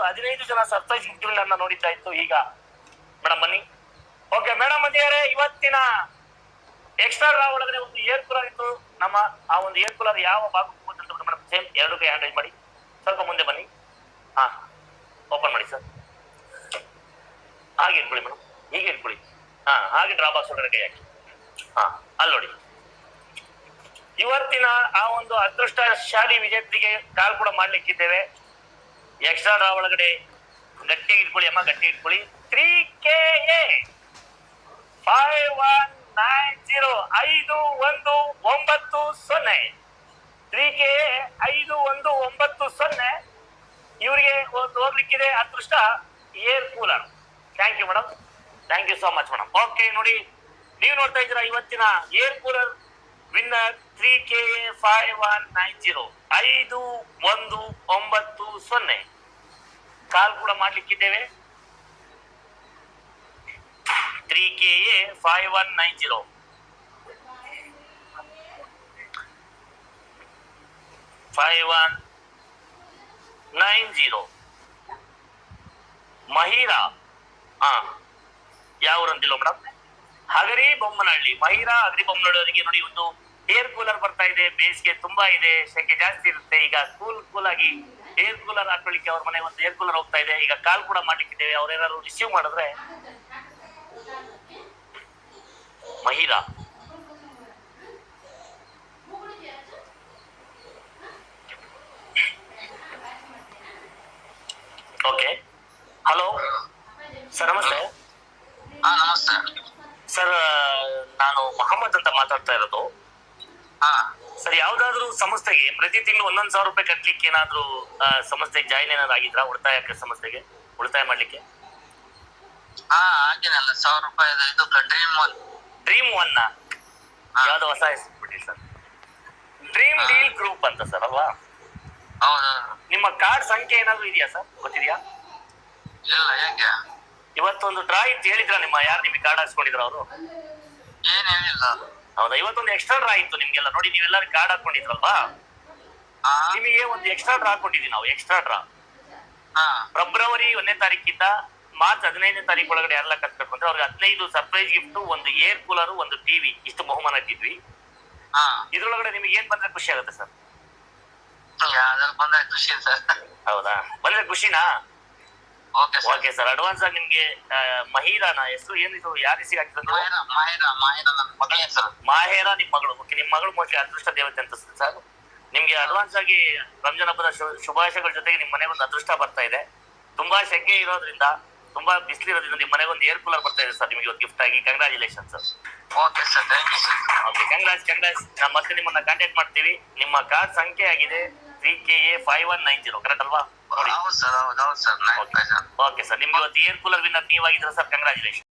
15 ಜನ ಸರ್ಪ್ರೈಸ್ ಗಿಫ್ಟ್ಗಳನ್ನ ನೋಡಿದ್ದಾಯ್ತು. ಈಗ ಮೇಡಮ್ ಬನ್ನಿ. ಓಕೆ ಮೇಡಮ್ ಅಂದಿದ್ದಾರೆ, ಇವತ್ತಿನ ಎಕ್ಸ್ಟ್ರಾ ಡ್ರಾ ಒಳಗಡೆ ಒಂದು ಏರ್ ಕೂಲರ್ ಇತ್ತು. ನಮ್ಮ ಆ ಒಂದು ಏರ್ ಕೂಲರ್ ಯಾವ ಭಾಗಕ್ಕೆ ಹೋಗುತ್ತೆ ಮೇಡಮ್? ಸೇಮ್ 2 ಕೈ ಹ್ಯಾಂಡ್ ರೈಸ್ ಮಾಡಿ, ಸ್ವಲ್ಪ ಮುಂದೆ ಬನ್ನಿ. ಹಾ, ಓಪನ್ ಮಾಡಿ ಸರ್. ಹಾಗೆ ಇಟ್ಕೊಳ್ಳಿ ಮೇಡಮ್, ಹೀಗೆ ಇಟ್ಕೊಳ್ಳಿ. ಹಾ, ಹಾಗೆ ಡ್ರಾ ಬಾಕ್ಸ್ ಒಳಗಡೆ ಕೈ ಹಾಕಿ. ಹಾ, ಅಲ್ಲಿ ನೋಡಿ. ಇವತ್ತಿನ ಆ ಒಂದು ಅದೃಷ್ಟಶಾಲಿ ವಿಜೇತರಿಗೆ ಕಾಲ್ ಕೂಡ ಮಾಡ್ಲಿಕ್ಕಿದ್ದೇವೆ. ಎಕ್ಸ್ಟ್ರಾ ಡ್ರಾ ಒಳಗಡೆ ಗಟ್ಟಿಯಾಗಿ ಇಟ್ಕೊಳ್ಳಿ ಅಮ್ಮ, ಗಟ್ಟಿ ಇಟ್ಕೊಳ್ಳಿ. 3KA 5190 5190 3KA 5190 ಇವರಿಗೆ ಹೋಗ್ಲಿಕ್ಕಿದೆ ಅದೃಷ್ಟ air cooler. Thank you madam, thank you so much madam. Okay ನೋಡಿ, ನೀವು ನೋಡ್ತಾ ಇದ್ದೀರಾ ಇವತ್ತಿನ ಏರ್ ಕೂಲರ್ ವಿನ್ನರ್ 3KA 5190 5190 ಕಾಲ್ ಕೂಡ ಮಾಡ್ಲಿಕ್ಕಿದ್ದೇವೆ. 3KA 5190 5190 ಮಹಿರಾ. ಯಾವ ಊರಂತಿಲ್ಲ ಮೇಡಮ್? ಹಗರಿ ಬೊಮ್ಮನಹಳ್ಳಿ. ಮಹಿರಾ ಹಗರಿ ಬೊಮ್ಮನಹಳ್ಳಿ ಅವರಿಗೆ ನೋಡಿ, ಒಂದು ಏರ್ ಕೂಲರ್ ಬರ್ತಾ ಇದೆ. ಬೇಸಿಗೆ ತುಂಬಾ ಇದೆ, ಸೆಕೆ ಜಾಸ್ತಿ ಇರುತ್ತೆ. ಈಗ ಕೂಲ್ ಆಗಿ ಏರ್ ಕೂಲರ್ ಹಾಕೊಳ್ಳಿಕ್ಕೆ ಅವ್ರ ಮನೆ ಒಂದು ಏರ್ ಕೂಲರ್ ಹೋಗ್ತಾ ಇದೆ. ಈಗ ಕಾಲ್ ಕೂಡ ಮಾಡ್ಲಿಕ್ಕಿದ್ದೇವೆ. ಅವ್ರೇನಾದ್ರು ರಿಸೀವ್ ಮಾಡಿದ್ರೆ ಮಹಿರಾ. ಓಕೆ, ಹಲೋ ಸರ್, ನಮಸ್ತೆ. ನಮಸ್ತೆ ಸರ್, ನಾನು ಮೊಹಮ್ಮದ್ ಅಂತ ಮಾತಾಡ್ತಾ ಇರೋದು. ಸರ್, ಯಾವ್ದಾದ್ರು ಸಂಸ್ಥೆಗೆ ಪ್ರತಿ ತಿಂಗಳು 1,000 ರೂಪಾಯಿ ಕಟ್ಲಿಕ್ಕೆ ಏನಾದ್ರು ಸಂಸ್ಥೆಗೆ ಜಾಯಿನ್ ಏನಾದ್ರು ಆಗಿದ್ರಾ? ಉಳಿತಾಯ ಸಂಸ್ಥೆಗೆ ಉಳಿತಾಯ ಮಾಡ್ಲಿಕ್ಕೆ? ಆಗಿನಲ್ಲ, 1,000 ರೂಪಾಯಿ. ಇದು ಡ್ರೀಮ್ ಒನ್ ಯಾವ್ದು ಹೊಸ ಹೆಸರು ಬಿಟ್ಟಿ ಸರ್? ಡ್ರೀಮ್ ಡೀಲ್ ಗ್ರೂಪ್ ಅಂತ ಸರ್ ಅಲ್ವಾ? ಹೌದು. ನಿಮ್ಮ ಕಾರ್ಡ್ ಸಂಖ್ಯೆ ಏನಾದ್ರು ಇದೆಯಾ ಸರ್? ಗೊತ್ತಿದ್ಯಾ? ಇಲ್ಲ, ಹೇಗೆ? ಇವತ್ತೊಂದು ಡ್ರಾ ಇತ್ತು ಹೇಳಿದ್ರ ಯಾರು ನಿಮಗೆ ಕಾರ್ಡ್ ಹಾಕ್ಸ್ಕೊಂಡಿದ್ರ ಅವರು? ಏನೇನಿಲ್ಲ. ಹೌದಾ? ಇವತ್ತೊಂದು ಎಕ್ಸ್ಟ್ರಾ ಡ್ರಾ ಇತ್ತು ನಿಮ್ಗೆಲ್ಲ. ನೋಡಿ, ನೀವೆಲ್ಲರೂ ಕಾರ್ಡ್ ಹಾಕೊಂಡಿದ್ರಲ್ವಾ? ನಿಮಗೆ ಒಂದು ಎಕ್ಸ್ಟ್ರಾ ಡ್ರಾ ಹಾಕೊಂಡಿದ್ವಿ ನಾವು. ಎಕ್ಸ್ಟ್ರಾ ಡ್ರಾ ಫೆಬ್ರವರಿ 1ನೇ ತಾರೀಕಿಂದ ಮಾರ್ಚ್ 15ನೇ ತಾರೀಕು ಒಳಗಡೆ ಯಾರೆಲ್ಲ ಕಟ್ಬೇಕು ಅಂದ್ರೆ ಅವ್ರಿಗೆ 15 ಸರ್ಪ್ರೈಸ್ ಗಿಫ್ಟ್, ಒಂದು ಏರ್ ಕೂಲರ್, ಒಂದು ಟಿವಿ, ಇಷ್ಟು ಬಹುಮಾನ ಇಟ್ಟಿದ್ವಿ. ಇದ್ರೊಳಗಡೆ ನಿಮಗೆ ಏನ್ ಬಂದ್ರೆ ಖುಷಿ ಆಗುತ್ತೆ ಸರ್? ಬಂದ್ರೆ ಖುಷಿ ಸರ್. ಹೌದಾ? ಬಂದ್ರೆ ಖುಷಿನಾ? ಓಕೆ ಸರ್, ಅಡ್ವಾನ್ಸ್ ಆಗಿ ನಿಮ್ಗೆ ಮಹಿರಾನ ಹೆಸರು ಏನಿದ್ರು ಯಾರ ಹೆಸರಿಗೆ ಹಾಕಿದ್ರು? ಮಾಹೇರಾ ನಿಮ್ ಮಗಳು. ಓಕೆ, ನಿಮ್ ಮಗಳು ಮೋಸ್ಟ್ಲಿ ಅದೃಷ್ಟ ದೇವತೆ ಅಂತ ಸರ್. ನಿಮ್ಗೆ ಅಡ್ವಾನ್ಸ್ ಆಗಿ ರಂಜಾನ್ ಹಬ್ಬದ ಶುಭಾಶಯಗಳ ಜೊತೆಗೆ ನಿಮ್ ಮನೆಗೆ ಒಂದು ಅದೃಷ್ಟ ಬರ್ತಾ ಇದೆ. ತುಂಬಾ ಸೆಕೆ ಇರೋದ್ರಿಂದ, ತುಂಬಾ ಬಿಸಿಲಿರೋದ್ರಿಂದ ನಿಮ್ ಮನೆಗೆ ಒಂದು ಏರ್ ಕೂಲರ್ ಬರ್ತಾ ಇದೆ ಸರ್ ನಿಮಗೆ ಒಂದು ಗಿಫ್ಟ್ ಆಗಿ. Congratulation sir. Okay sir, thank you sir. Okay, congrats. ನಾವು ಮತ್ತೆ ನಿಮ್ಮನ್ನ ಕಾಂಟ್ಯಾಕ್ಟ್ ಮಾಡ್ತೀವಿ. ನಿಮ್ಮ ಕಾರ್ಡ್ ಸಂಖ್ಯೆ ಆಗಿದೆ 3KA 5190, ಕರೆಕ್ಟ್ ಅಲ್ವಾ? ಹೌದು ಸರ್, ಹೌದು ಸರ್. ಓಕೆ ಸರ್, ನಿಮ್ಗೆ ಇವತ್ತು ಏರ್ ಕೂಲರ್ ವಿನ್ನರ್ ನೀವಾಗಿದ್ರೆ ಸರ್, ಕಂಗ್ರಾಚುಲೇಷನ್.